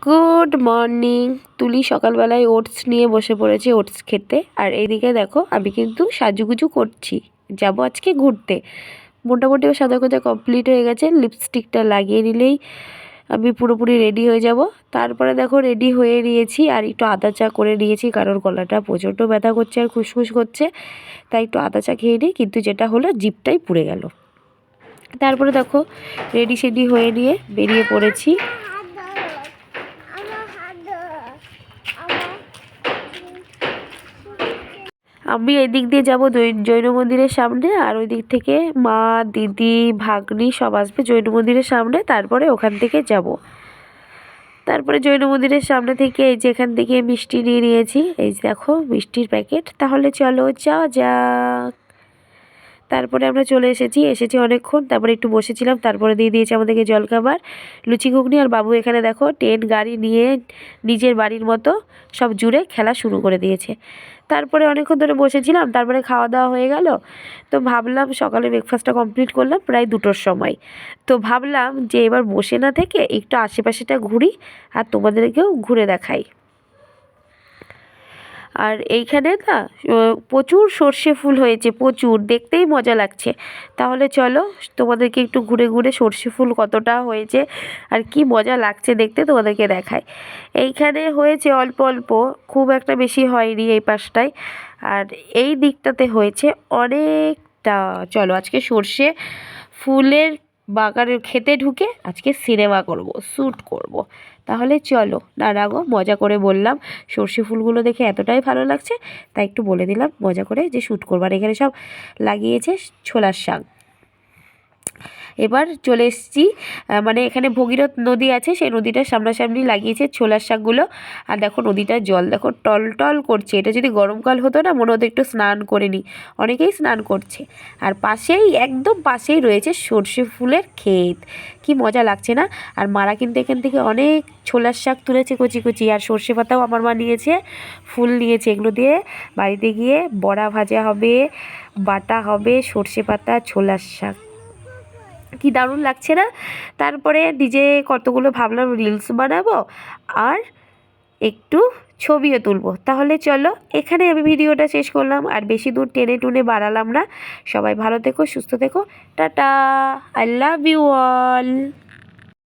Good morning. তুলি সকালবেলায় oats নিয়ে বসে পড়েছে ওটস খেতে। আর এইদিকে দেখো আমি কিন্তু সাজুগুজু করছি, যাব আজকে ঘুরতে। মোটামুটি সাদা কথা কমপ্লিট হয়ে গেছে, লিপস্টিকটা লাগিয়ে নিলেই আমি পুরোপুরি রেডি হয়ে যাব। তারপরে দেখো রেডি হয়ে নিয়েছি আর একটু আদা চা করে নিয়েছি, কারণ গলাটা প্রচণ্ড ব্যথা করছে আর খুসখুস করছে, তাই একটু আদা চা খেয়ে নিই। কিন্তু যেটা হলো জিভটাই পুড়ে গেল। তারপরে দেখো রেডি সেডি হয়ে নিয়ে বেরিয়ে পড়েছি। আমি এই দিক দিয়ে যাবো জৈন মন্দিরের সামনে, আর ওই দিক থেকে মা, দিদি, ভাগ্নি সব আসবে জৈন মন্দিরের সামনে। তারপরে ওখান থেকে যাব। তারপরে জৈন মন্দিরের সামনে থেকে এই যে এখান থেকে মিষ্টি নিয়ে নিয়েছি, এই যে দেখো মিষ্টির প্যাকেট। তাহলে চলো যাওয়া যাক। তারপরে আমরা চলে এসেছি অনেকক্ষণ। তারপরে একটু বসেছিলাম, তারপরে দিয়ে দিয়েছে আমাদেরকে জলখাবার, লুচি ঘুগনি। আর বাবু এখানে দেখো ট্রেন গাড়ি নিয়ে নিজের বাড়ির মতো সব জুড়ে খেলা শুরু করে দিয়েছে। তারপরে অনেকক্ষণ ধরে বসেছিলাম, তারপরে খাওয়া দাওয়া হয়ে গেল। তো ভাবলাম সকালে ব্রেকফাস্টটা কমপ্লিট করলাম প্রায় 2টোর সময়। তো ভাবলাম যে এবার বসে না থেকে একটু আশেপাশেটা ঘুরি আর তোমাদেরকেও ঘুরে দেখাই। আর এইখানে না প্রচুর সর্ষে ফুল হয়েছে, প্রচুর, দেখতেই মজা লাগছে। তাহলে চলো তোমাদেরকে একটু ঘুরে ঘুরে সর্ষে ফুল কতটা হয়েছে আর কি মজা লাগছে দেখতে তোমাদেরকে দেখায়। এইখানে হয়েছে অল্প অল্প, খুব একটা বেশি হয়নি এই পাশটায়। আর এই দিকটাতে হয়েছে অনেকটা। চলো আজকে সর্ষে ফুলের বাগানের খেতে ঢুকে আজকে সিনেমা করব, শ্যুট করব। তাহলে চলো। না রাগো, মজা করে বললাম, সর্ষে ফুলগুলো দেখে এতটাই ভালো লাগছে তাই একটু বলে দিলাম মজা করে যে শ্যুট করবার। এখানে সব লাগিয়েছে ছোলার শাক। এবার চলে এসেছি, মানে এখানে ভগীরথ নদী আছে, সেই নদীটার সামনাসামনি লাগিয়েছে ছোলার শাকগুলো। আর দেখো নদীটার জল দেখো টল টল করছে। এটা যদি গরমকাল হতো না মনে হতো একটু স্নান করে নিই, অনেকেই স্নান করছে। আর পাশেই একদম পাশেই রয়েছে সর্ষে ফুলের ক্ষেত, কি মজা লাগছে না। আর মারা কিন্তু এখান থেকে অনেক ছোলার শাক তুলেছে কচি কচি, আর সর্ষে পাতাও আমার মা নিয়েছে, ফুল নিয়েছে। এগুলো দিয়ে বাড়িতে গিয়ে বড়া ভাজা হবে, বাটা হবে, সর্ষে পাতা ছোলার শাক, কি দারুণ লাগছে না। তারপরে নিজে কতগুলো ভাবলাম রিলস বানাবো আর একটু ছবিও তুলবো। তাহলে চলো এখানে আমি ভিডিওটা শেষ করলাম, আর বেশি দূর টেনে টুনে বাড়ালাম না। সবাই ভালো থেকো, সুস্থ থেকো, tata, I love you all.